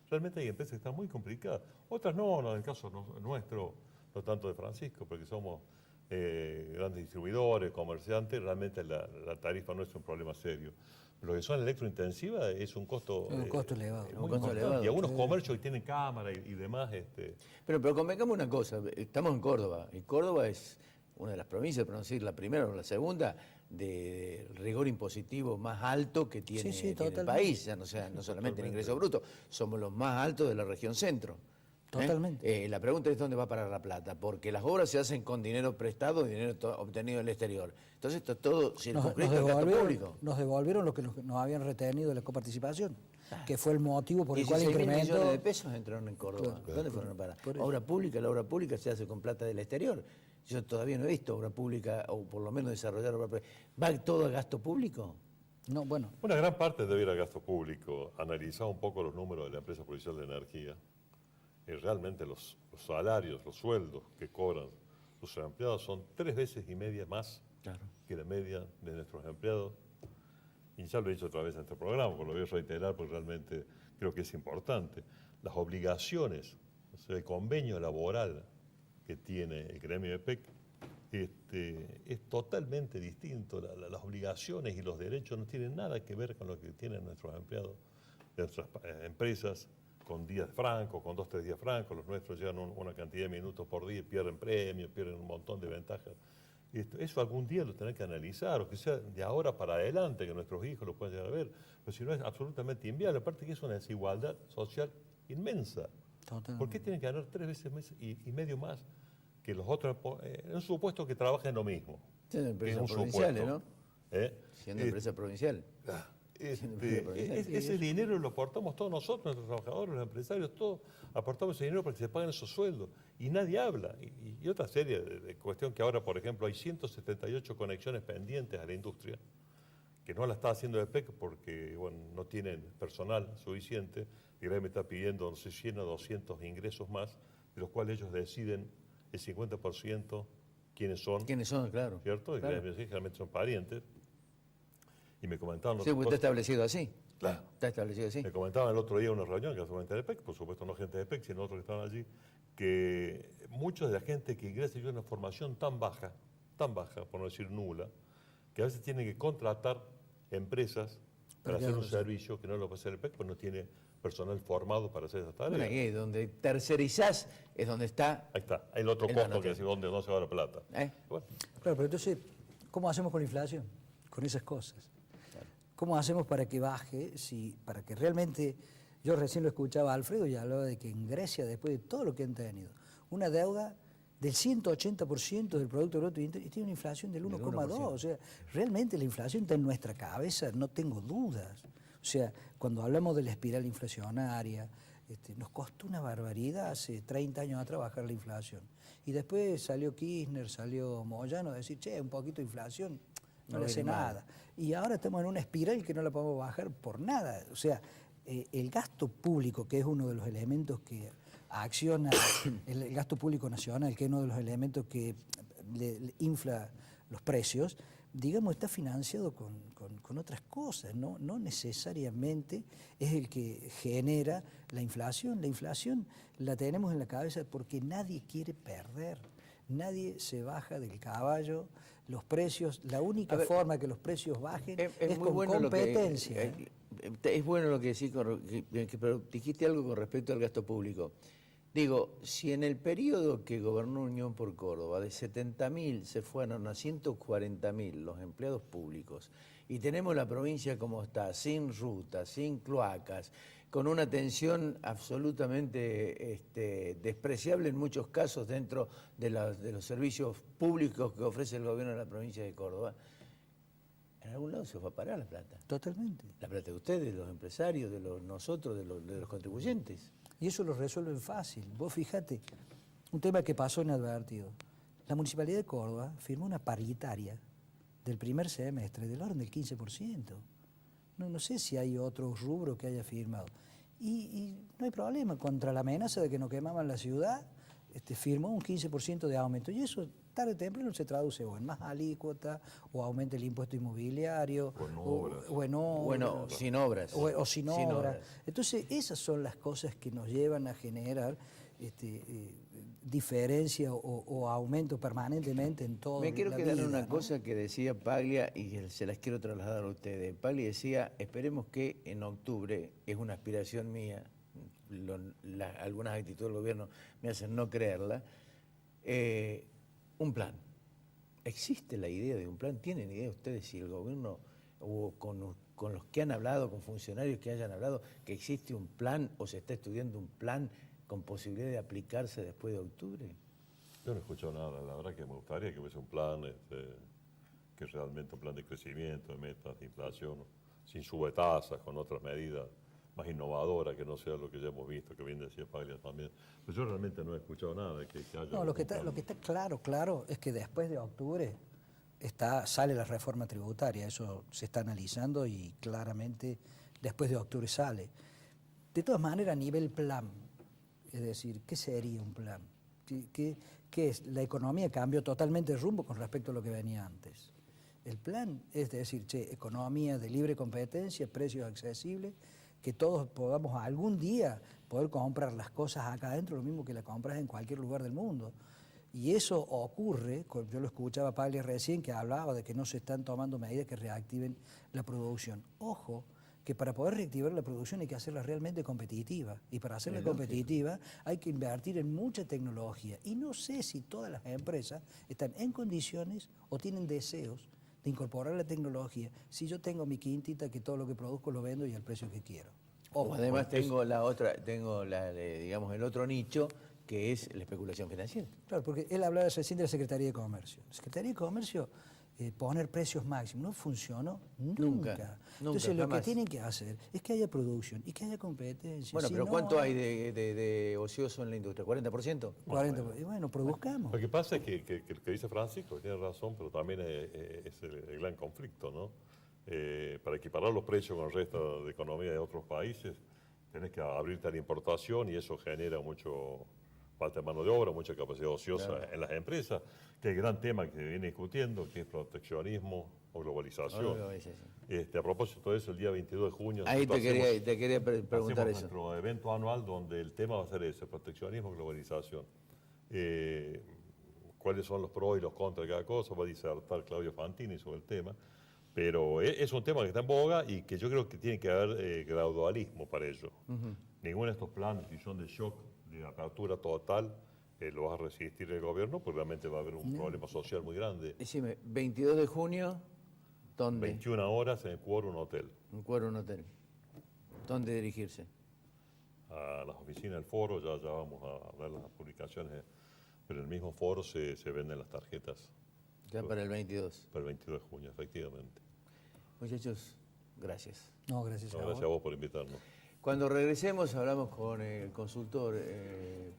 Realmente hay empresas que están muy complicadas. Otras no, en el caso nuestro, no tanto de Francisco, porque somos grandes distribuidores, comerciantes, realmente la tarifa no es un problema serio. Lo que son electrointensivas es un costo, elevado. Y algunos comercios que tienen cámara y demás. Pero convengamos una cosa, estamos en Córdoba, y Córdoba es una de las provincias, por no decir la primera o la segunda, de rigor impositivo más alto que tiene, el país, no solamente el ingreso bruto, somos los más altos de la región centro. Totalmente. La pregunta es dónde va a parar la plata, porque las obras se hacen con dinero prestado y dinero obtenido del exterior. Entonces esto es todo circunscrito al gasto público. Nos devolvieron lo que nos habían retenido de la coparticipación, que fue el motivo por el cual incrementó... 16.000 millones de pesos entraron en Córdoba. ¿Dónde fueron a parar? La obra pública se hace con plata del exterior. Yo todavía no he visto obra pública, o por lo menos desarrollar obra pública. ¿Va todo a gasto público? No, bueno. Una gran parte debe ir a gasto público. Analizar un poco los números de la empresa provincial de energía. Realmente los salarios, los sueldos que cobran sus empleados son 3 veces y media más que la media de nuestros empleados. y ya lo he dicho otra vez en este programa, pero lo voy a reiterar porque realmente creo que es importante, las obligaciones, o sea, el convenio laboral que tiene el gremio de PEC es totalmente distinto. Las obligaciones y los derechos no tienen nada que ver con lo que tienen nuestros empleados de nuestras empresas, con días francos, con 2 o 3 días francos. Los nuestros llevan una cantidad de minutos por día, pierden premios, pierden un montón de ventajas. Eso algún día lo tienen que analizar, o que sea de ahora para adelante, que nuestros hijos lo puedan llegar a ver, pero si no es absolutamente inviable. Aparte que es una desigualdad social inmensa. Totalmente. ¿Por qué tienen que ganar 3 veces y medio más que los otros, en un supuesto que trabajen lo mismo? Siendo empresas provinciales, ¿no? Siendo empresa provincial. Ese dinero lo aportamos todos nosotros, nuestros trabajadores, los empresarios, todos aportamos ese dinero para que se paguen esos sueldos. Y nadie habla. Y otra serie de cuestión que ahora, por ejemplo, hay 178 conexiones pendientes a la industria, que no la está haciendo el PEC porque bueno, no tienen personal suficiente. El gremio está pidiendo, no sé, 100 o 200 ingresos más, de los cuales ellos deciden el 50% quiénes son. ¿Quiénes son? Claro. ¿Cierto? Claro. El gremio, sí, generalmente son parientes. Y me comentaban... Sí, porque está establecido así. Claro. Está establecido así. Me comentaban el otro día en una reunión que hace de PEC, por supuesto no gente de PEC, sino otros que estaban allí, que mucha de la gente que ingresa en una formación tan baja, por no decir nula, que a veces tienen que contratar empresas para hacer un servicio que no lo puede hacer el PEC, pues no tiene personal formado para hacer esas tareas. Bueno, ahí donde tercerizás es donde está... Ahí está, hay el otro costo que es donde no se va la plata. Bueno. Claro, pero entonces, ¿cómo hacemos con la inflación? Con esas cosas. ¿Cómo hacemos para que baje? Para que realmente, yo recién lo escuchaba a Alfredo y hablaba de que en Grecia, después de todo lo que han tenido, una deuda del 180% del Producto Bruto Interno y tiene una inflación del 1,2%. O sea, realmente la inflación está en nuestra cabeza, no tengo dudas. O sea, cuando hablamos de la espiral inflacionaria, nos costó una barbaridad hace 30 años atrás bajar la inflación. Y después salió Kirchner, salió Moyano a decir, che, un poquito de inflación, no le hace nada. Y ahora estamos en una espiral que no la podemos bajar por nada. O sea, el gasto público, que es uno de los elementos que acciona, el gasto público nacional, que es uno de los elementos que le infla los precios, digamos, está financiado con otras cosas, ¿no? No necesariamente es el que genera la inflación. La inflación la tenemos en la cabeza porque nadie quiere perder, nadie se baja del caballo. Los precios, la única forma que los precios bajen es con competencia. Es bueno lo que decís, pero dijiste algo con respecto al gasto público. Digo, si en el periodo que gobernó Unión por Córdoba, de 70.000 se fueron a 140.000 los empleados públicos, y tenemos la provincia como está, sin rutas, sin cloacas, con una atención absolutamente despreciable en muchos casos dentro de los servicios públicos que ofrece el gobierno de la provincia de Córdoba, en algún lado se va a parar la plata. Totalmente. La plata de ustedes, de los empresarios, de nosotros, de los contribuyentes. Y eso lo resuelven fácil. Vos fijate, un tema que pasó inadvertido. La Municipalidad de Córdoba firmó una paritaria del primer semestre del orden del 15%. No sé si hay otro rubro que haya firmado. Y no hay problema, contra la amenaza de que nos quemaban la ciudad, firmó un 15% de aumento. Y eso tarde o temprano se traduce o en más alícuota, o aumenta el impuesto inmobiliario, o en obras. Sin obras. O sin obras. Entonces, esas son las cosas que nos llevan a generar diferencia o aumento permanentemente en todo. Me quiero quedar en una cosa que decía Paglia y que se las quiero trasladar a ustedes. Paglia decía, esperemos que en octubre, es una aspiración mía, algunas actitudes del gobierno me hacen no creerla, un plan. ¿Existe la idea de un plan? ¿Tienen idea ustedes si el gobierno o con los que han hablado, con funcionarios que hayan hablado, que existe un plan o se está estudiando un plan con posibilidad de aplicarse después de octubre? Yo no he escuchado nada. La verdad que me gustaría que hubiese un plan, que realmente un plan de crecimiento, de metas, de inflación, sin subetasas, con otras medidas más innovadoras, que no sea lo que ya hemos visto, que bien decía Paglia también. Pero yo realmente no he escuchado nada de que haya... No, lo que está claro es que después de octubre sale la reforma tributaria, eso se está analizando y claramente después de octubre sale. De todas maneras, a nivel plan, es decir, ¿qué sería un plan? ¿Qué es? La economía cambió totalmente de rumbo con respecto a lo que venía antes. El plan es decir, economía de libre competencia, precios accesibles, que todos podamos algún día poder comprar las cosas acá adentro, lo mismo que las compras en cualquier lugar del mundo. Y eso ocurre, yo lo escuchaba a Paglia recién, que hablaba de que no se están tomando medidas que reactiven la producción. Ojo, que para poder reactivar la producción hay que hacerla realmente competitiva. Y para hacerla competitiva hay que invertir en mucha tecnología. Y no sé si todas las empresas están en condiciones o tienen deseos de incorporar la tecnología. Si yo tengo mi quintita, que todo lo que produzco lo vendo y al precio que quiero. Ojo, además tengo digamos, el otro nicho, que es la especulación financiera. Claro, porque él hablaba recién de la Secretaría de Comercio. La Secretaría de Comercio, poner precios máximos, no funcionó nunca. Entonces lo que tienen que hacer es que haya producción y que haya competencia. Bueno, pero ¿cuánto hay de ocioso en la industria? ¿40%? 40%. Bueno, produzcamos. Lo que pasa es que lo que dice Francisco tiene razón, pero también es el gran conflicto, ¿no? Para equiparar los precios con el resto de economía de otros países, tenés que abrirte a la importación y eso genera mucho falta de mano de obra, mucha capacidad ociosa en las empresas, que es el gran tema que viene discutiendo, que es proteccionismo o globalización. A propósito de eso, el día 22 de junio... Ahí te quería preguntar eso. Nuestro evento anual donde el tema va a ser ese, proteccionismo y globalización. Cuáles son los pros y los contras de cada cosa, va a disertar Claudio Fantini sobre el tema, pero es un tema que está en boga y que yo creo que tiene que haber gradualismo para ello. Ninguno de estos planes, si son de shock, de apertura total, lo va a resistir el gobierno, porque realmente va a haber un problema social muy grande. Decime, 22 de junio, ¿dónde? 21 horas en el Quórum Hotel. En Quórum Hotel. ¿Dónde dirigirse? A las oficinas del foro, ya vamos a ver las publicaciones, pero en el mismo foro se venden las tarjetas. Ya para el 22. Para el 22 de junio, efectivamente. Muchachos, gracias. No, gracias a vos. Gracias a vos por invitarnos. Cuando regresemos hablamos con el consultor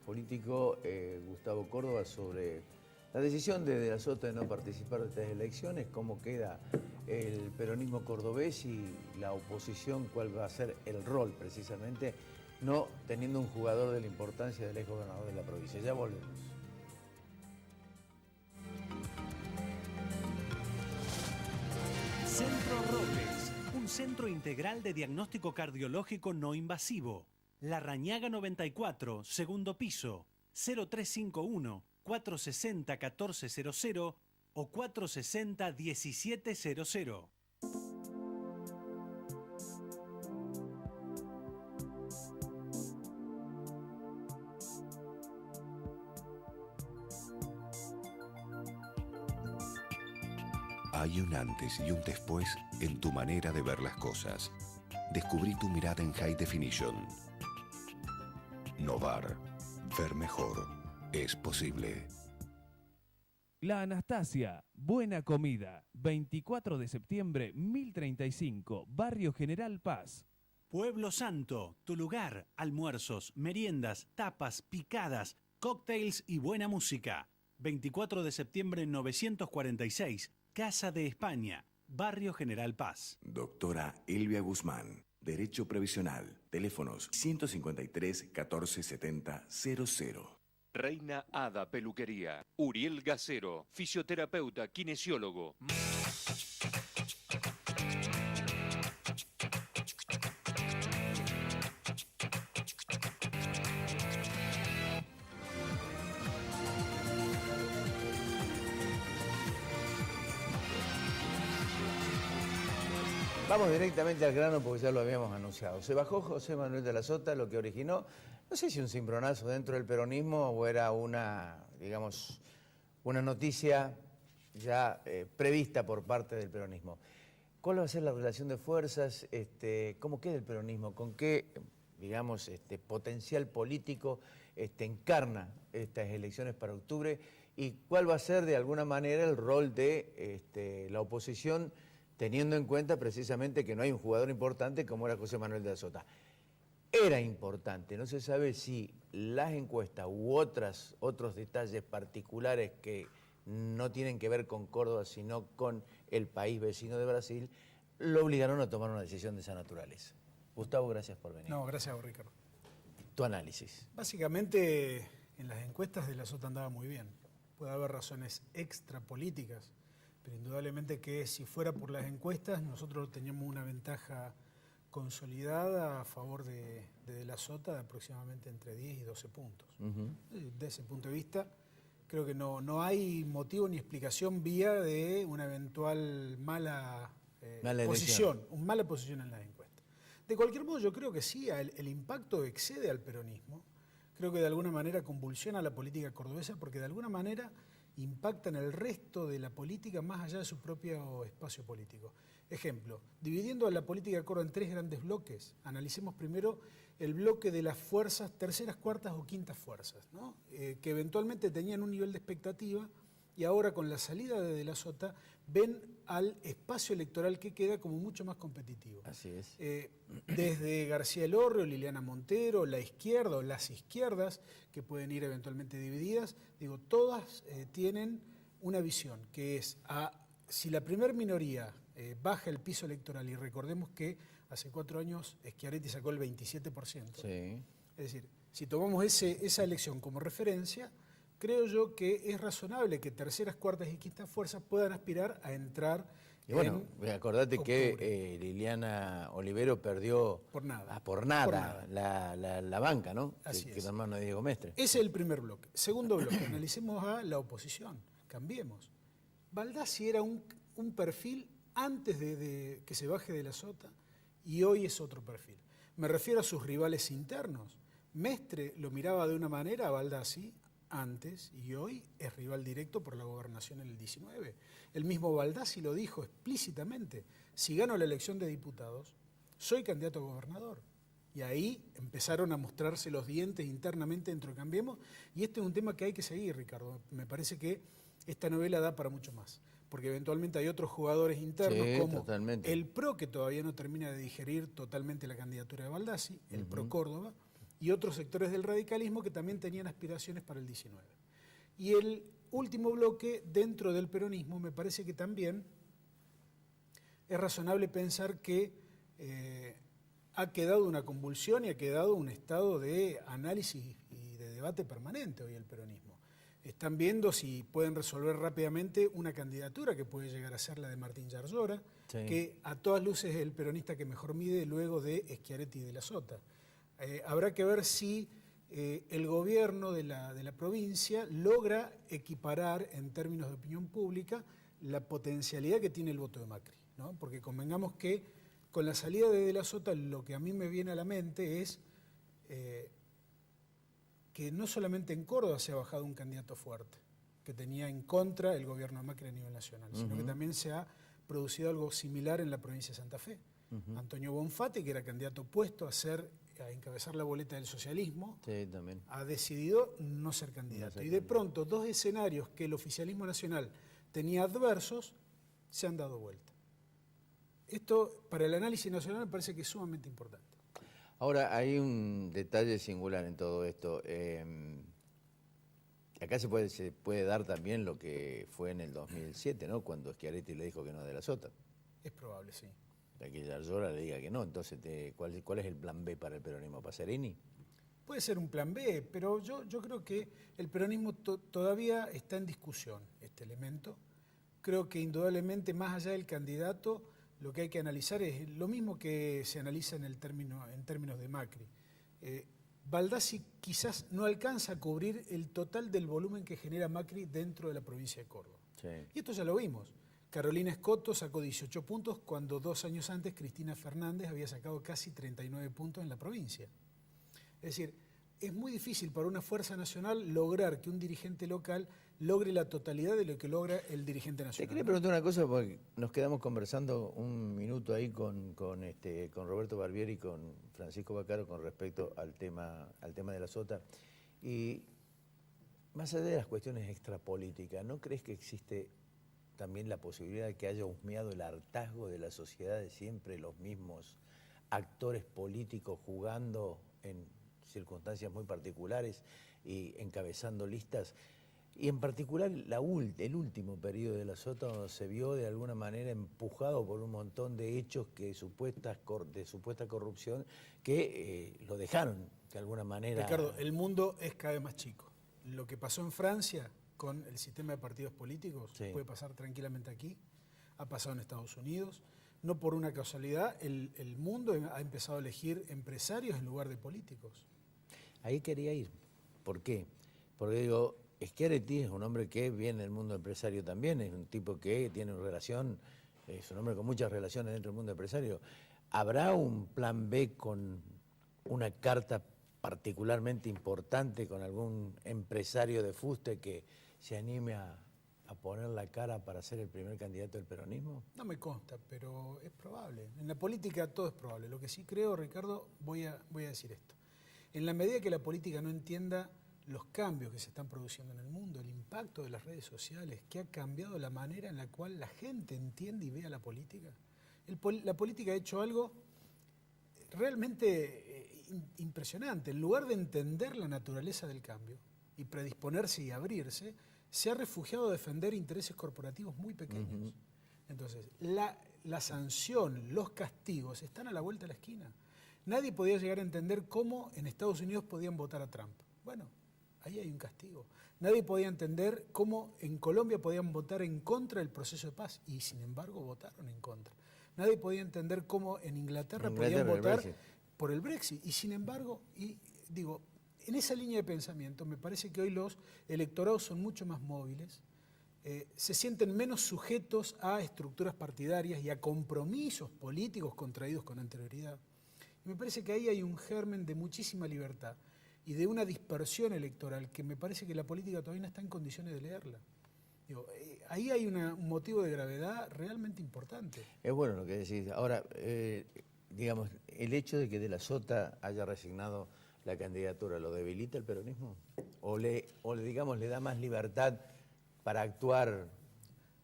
político Gustavo Córdoba sobre la decisión de la Sota de no participar de estas elecciones, cómo queda el peronismo cordobés y la oposición, cuál va a ser el rol precisamente, no teniendo un jugador de la importancia del ex gobernador de la provincia. Ya volvemos. Centro Robles, un centro integral de diagnóstico cardiológico no invasivo. Larrañaga 94, segundo piso, 0351-460-1400 o 460-1700. Hay un antes y un después en tu manera de ver las cosas. Descubrí tu mirada en High Definition. Novar. Ver mejor. Es posible. La Anastasia, buena comida. 24 de septiembre, 1035, Barrio General Paz. Pueblo Santo, tu lugar. Almuerzos, meriendas, tapas, picadas, cócteles y buena música. 24 de septiembre 946, Casa de España, Barrio General Paz. Doctora Elvia Guzmán, Derecho Previsional. Teléfonos 153 1470 00. Reina Hada Peluquería. Uriel Gacero, fisioterapeuta, kinesiólogo. Vamos directamente al grano porque ya lo habíamos anunciado. Se bajó José Manuel de la Sota, lo que originó, no sé si un cimbronazo dentro del peronismo o era una, digamos, una noticia ya prevista por parte del peronismo. ¿Cuál va a ser la relación de fuerzas? ¿Cómo queda el peronismo? ¿Con qué, digamos, potencial político encarna estas elecciones para octubre? ¿Y cuál va a ser de alguna manera el rol de la oposición, teniendo en cuenta precisamente que no hay un jugador importante como era José Manuel de la Sota? Era importante, no se sabe si las encuestas u otros detalles particulares que no tienen que ver con Córdoba, sino con el país vecino de Brasil, lo obligaron a tomar una decisión de esa naturaleza. Gustavo, gracias por venir. No, gracias a vos, Ricardo. Tu análisis. Básicamente, en las encuestas de la Sota andaba muy bien. Puede haber razones extrapolíticas, pero indudablemente que si fuera por las encuestas, nosotros teníamos una ventaja consolidada a favor de la Sota de aproximadamente entre 10 y 12 puntos. De ese punto de vista, creo que no hay motivo ni explicación vía de una eventual mala posición en las encuestas. De cualquier modo, yo creo que sí, el impacto excede al peronismo. Creo que de alguna manera convulsiona la política cordobesa porque de alguna manera impacta en el resto de la política más allá de su propio espacio político. Ejemplo, dividiendo a la política de Córdoba en 3 grandes bloques, analicemos primero el bloque de las fuerzas, terceras, cuartas o quintas fuerzas, ¿no? Que eventualmente tenían un nivel de expectativa y ahora con la salida de la Sota ven al espacio electoral que queda como mucho más competitivo. Así es. Desde García Elorrio, Liliana Montero, la izquierda o las izquierdas, que pueden ir eventualmente divididas, digo, todas tienen una visión, que es, si la primer minoría baja el piso electoral, y recordemos que hace 4 años Schiaretti sacó el 27%, sí. Es decir, si tomamos esa elección como referencia, creo yo que es razonable que terceras, cuartas y quintas fuerzas puedan aspirar a entrar. Y bueno, acordate que Liliana Olivero perdió por nada, la banca, ¿no? Así que hermano de Diego Mestre. Ese es el primer bloque. Segundo bloque, analicemos a la oposición. Cambiemos. Baldassi era un perfil antes de que se baje de la Sota y hoy es otro perfil. Me refiero a sus rivales internos. Mestre lo miraba de una manera a Baldassi antes y hoy es rival directo por la gobernación en el 19. El mismo Baldassi lo dijo explícitamente: si gano la elección de diputados, soy candidato a gobernador. Y ahí empezaron a mostrarse los dientes internamente dentro de Cambiemos, y este es un tema que hay que seguir, Ricardo. Me parece que esta novela da para mucho más, porque eventualmente hay otros jugadores internos, como totalmente. el PRO, que todavía no termina de digerir totalmente la candidatura de Baldassi, el PRO Córdoba, y otros sectores del radicalismo que también tenían aspiraciones para el 19. Y el último bloque dentro del peronismo, me parece que también es razonable pensar que ha quedado una convulsión y ha quedado un estado de análisis y de debate permanente hoy el peronismo. Están viendo si pueden resolver rápidamente una candidatura que puede llegar a ser la de Martín Yarlora, que a todas luces es el peronista que mejor mide luego de Schiaretti y de la Sota. Habrá que ver si el gobierno de la provincia logra equiparar en términos de opinión pública la potencialidad que tiene el voto de Macri, ¿no? Porque convengamos que con la salida de la Sota lo que a mí me viene a la mente es que no solamente en Córdoba se ha bajado un candidato fuerte, que tenía en contra el gobierno de Macri a nivel nacional, sino que también se ha producido algo similar en la provincia de Santa Fe. Antonio Bonfatti, que era candidato opuesto a encabezar la boleta del socialismo, ha decidido no ser candidato. Y de pronto, 2 escenarios que el oficialismo nacional tenía adversos, se han dado vuelta. Esto, para el análisis nacional, me parece que es sumamente importante. Ahora, hay un detalle singular en todo esto. Acá se puede dar también lo que fue en el 2007, ¿no? Cuando Schiaretti le dijo que no de la Sota. Es probable, sí. De que Yarlora le diga que no. Entonces, ¿cuál es el plan B para el peronismo? ¿Pacerini? Puede ser un plan B, pero yo creo que el peronismo todavía está en discusión, este elemento. Creo que indudablemente, más allá del candidato, lo que hay que analizar es lo mismo que se analiza en términos de Macri. Baldassi quizás no alcanza a cubrir el total del volumen que genera Macri dentro de la provincia de Córdoba. Y esto ya lo vimos. Carolina Escoto sacó 18 puntos cuando 2 años antes Cristina Fernández había sacado casi 39 puntos en la provincia. Es decir, es muy difícil para una fuerza nacional lograr que un dirigente local logre la totalidad de lo que logra el dirigente nacional. Te quería preguntar una cosa, porque nos quedamos conversando un minuto ahí con Roberto Barbieri y con Francisco Baccaro con respecto al tema de la Sota. Y más allá de las cuestiones extrapolíticas, ¿no crees que existe también la posibilidad de que haya husmeado el hartazgo de la sociedad de siempre los mismos actores políticos jugando en circunstancias muy particulares y encabezando listas? Y en particular el último periodo de la Sota se vio de alguna manera empujado por un montón de hechos de supuesta corrupción que lo dejaron de alguna manera. Ricardo, el mundo es cada vez más chico. Lo que pasó en Francia con el sistema de partidos políticos, Sí. puede pasar tranquilamente aquí, ha pasado en Estados Unidos. No por una casualidad, el mundo ha empezado a elegir empresarios en lugar de políticos. Ahí quería ir. ¿Por qué? Porque digo, Schiaretti es un hombre que viene del mundo empresario también, es un tipo que tiene una relación, es un hombre con muchas relaciones dentro del mundo empresario. ¿Habrá un plan B con una carta particularmente importante con algún empresario de fuste que se anime a poner la cara para ser el primer candidato del peronismo? No me consta, pero es probable. En la política todo es probable. Lo que sí creo, Ricardo, voy a decir esto. En la medida que la política no entienda los cambios que se están produciendo en el mundo, el impacto de las redes sociales, que ha cambiado la manera en la cual la gente entiende y ve a la política. La política ha hecho algo realmente impresionante. En lugar de entender la naturaleza del cambio y predisponerse y abrirse, se ha refugiado a defender intereses corporativos muy pequeños. Entonces, la sanción, los castigos están a la vuelta de la esquina. Nadie podía llegar a entender cómo en Estados Unidos podían votar a Trump. Bueno, ahí hay un castigo. Nadie podía entender cómo en Colombia podían votar en contra del proceso de paz y sin embargo votaron en contra. Nadie podía entender cómo en Inglaterra podían votar por el Brexit y sin embargo, en esa línea de pensamiento me parece que hoy los electorados son mucho más móviles, se sienten menos sujetos a estructuras partidarias y a compromisos políticos contraídos con anterioridad. Y me parece que ahí hay un germen de muchísima libertad y de una dispersión electoral que me parece que la política todavía no está en condiciones de leerla. Ahí hay un motivo de gravedad realmente importante. Es bueno lo que decís. Ahora, digamos, el hecho de que De la Sota haya resignado la candidatura, ¿lo debilita el peronismo? ¿O le da más libertad para actuar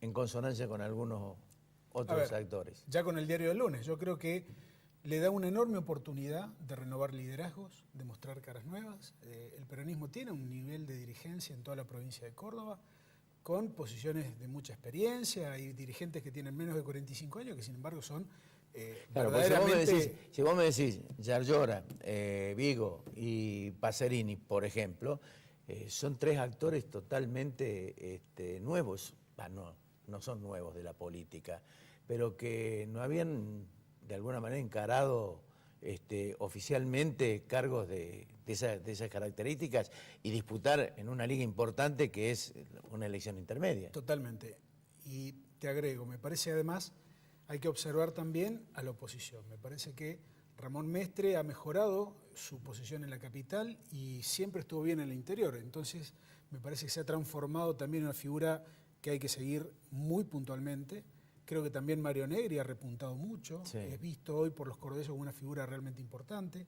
en consonancia con algunos otros actores? Ya con el diario del lunes, yo creo que le da una enorme oportunidad de renovar liderazgos, de mostrar caras nuevas. El peronismo tiene un nivel de dirigencia en toda la provincia de Córdoba, con posiciones de mucha experiencia. Hay dirigentes que tienen menos de 45 años que sin embargo son claro, verdaderamente... Si vos me decís Yarlora, Vigo y Pacerini, por ejemplo, son tres actores totalmente nuevos, no son nuevos de la política, pero que no habían de alguna manera encarado oficialmente cargos de esas características y disputar en una liga importante que es una elección intermedia. Totalmente. Y te agrego, me parece además, hay que observar también a la oposición. Me parece que Ramón Mestre ha mejorado su posición en la capital y siempre estuvo bien en el interior. Entonces, me parece que se ha transformado también en una figura que hay que seguir muy puntualmente. Creo que también Mario Negri ha repuntado mucho. Sí. Es visto hoy por los cordobeses como una figura realmente importante.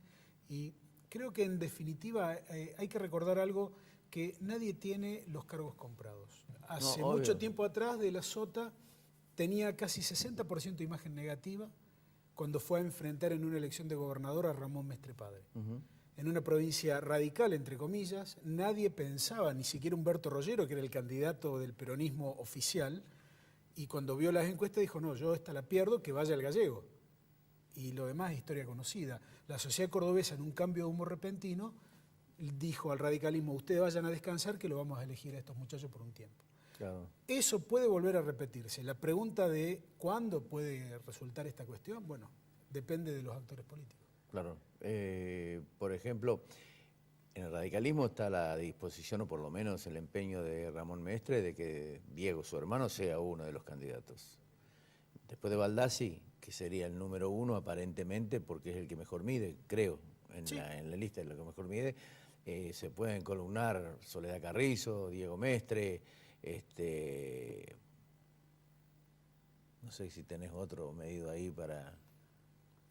Y creo que en definitiva hay que recordar algo, que nadie tiene los cargos comprados. Hace mucho tiempo atrás De la Sota tenía casi 60% de imagen negativa cuando fue a enfrentar en una elección de gobernador a Ramón Mestre Padre. En una provincia radical, entre comillas, nadie pensaba, ni siquiera Humberto Rollero, que era el candidato del peronismo oficial, y cuando vio las encuestas dijo, no, yo esta la pierdo, que vaya el gallego. Y lo demás es historia conocida. La sociedad cordobesa, en un cambio de humor repentino, dijo al radicalismo, ustedes vayan a descansar que lo vamos a elegir a estos muchachos por un tiempo. Claro. Eso puede volver a repetirse. La pregunta de cuándo puede resultar esta cuestión, bueno, depende de los actores políticos. Claro. Por ejemplo, en el radicalismo está la disposición, o por lo menos el empeño de Ramón Mestre, de que Diego, su hermano, sea uno de los candidatos. Después de Baldassi, que sería el número uno aparentemente, porque es el que mejor mide, creo, en la lista de lo que mejor mide, se pueden columnar Soledad Carrizo, Diego Mestre, no sé si tenés otro medido ahí para...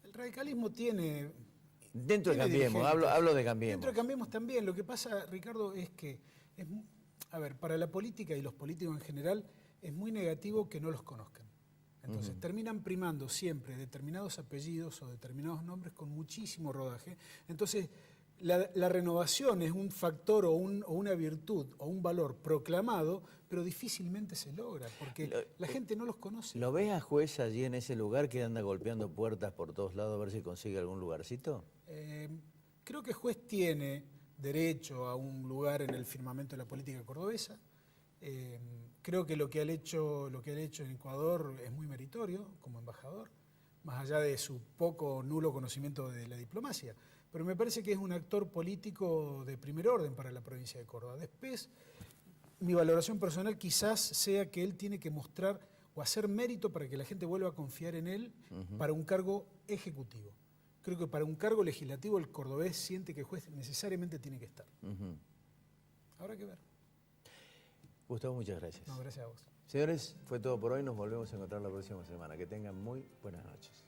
El radicalismo tiene... Dentro de Cambiemos, hablo de Cambiemos. Dentro de Cambiemos también. Lo que pasa, Ricardo, es que, para la política y los políticos en general, es muy negativo que no los conozcan. Entonces terminan primando siempre determinados apellidos o determinados nombres con muchísimo rodaje. Entonces la renovación es un factor o una virtud o un valor proclamado, pero difícilmente se logra, porque la gente no los conoce. ¿Lo ves a Juez allí en ese lugar que anda golpeando puertas por todos lados a ver si consigue algún lugarcito? Creo que Juez tiene derecho a un lugar en el firmamento de la política cordobesa. Creo que lo que ha hecho en Ecuador es muy meritorio como embajador, más allá de su poco o nulo conocimiento de la diplomacia. Pero me parece que es un actor político de primer orden para la provincia de Córdoba. Después, mi valoración personal quizás sea que él tiene que mostrar o hacer mérito para que la gente vuelva a confiar en él para un cargo ejecutivo. Creo que para un cargo legislativo el cordobés siente que el juez necesariamente tiene que estar. Habrá que ver. Gustavo, muchas gracias. No, gracias a vos. Señores, fue todo por hoy. Nos volvemos a encontrar la próxima semana. Que tengan muy buenas noches.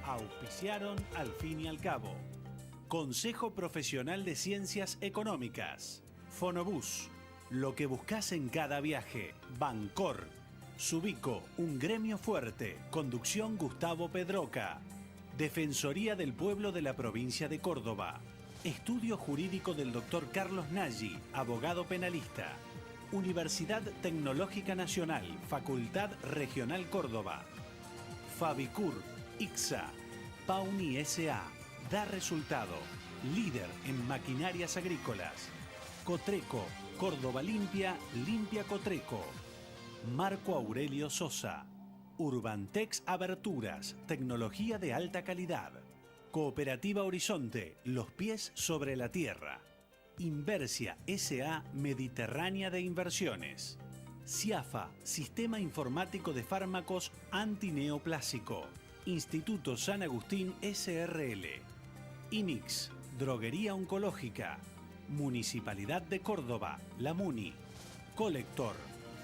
Auspiciaron Al Fin y Al Cabo. Consejo Profesional de Ciencias Económicas. Fonobús. Lo que buscas en cada viaje. Bancor. Subico, un gremio fuerte. Conducción Gustavo Pedroca. Defensoría del Pueblo de la Provincia de Córdoba. Estudio Jurídico del Dr. Carlos Nagy, abogado penalista. Universidad Tecnológica Nacional, Facultad Regional Córdoba. Fabicur, ICSA, Pauni S.A., Da Resultado, líder en maquinarias agrícolas. Cotreco, Córdoba Limpia, Limpia Cotreco. Marco Aurelio Sosa. Urbantex Aberturas, tecnología de alta calidad. Cooperativa Horizonte, los pies sobre la tierra. Inversia S.A. Mediterránea de Inversiones. CIAFA, Sistema Informático de Fármacos Antineoplásico. Instituto San Agustín S.R.L. IMIX, Droguería Oncológica. Municipalidad de Córdoba, La Muni. Colector,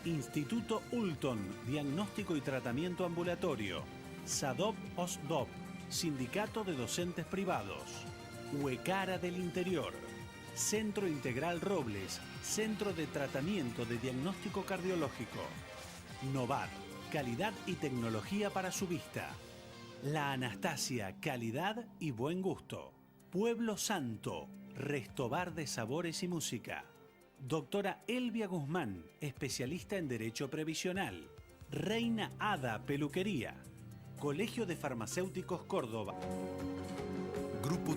Instituto Ulton, Diagnóstico y Tratamiento Ambulatorio. SADOP OSDOP, Sindicato de Docentes Privados. Huecara del Interior. Centro Integral Robles, Centro de Tratamiento de Diagnóstico Cardiológico. Novar, calidad y tecnología para su vista. La Anastasia, calidad y buen gusto. Pueblo Santo, Restobar de Sabores y Música. Doctora Elvia Guzmán, especialista en Derecho Previsional. Reina Ada Peluquería. Colegio de Farmacéuticos Córdoba. Grupo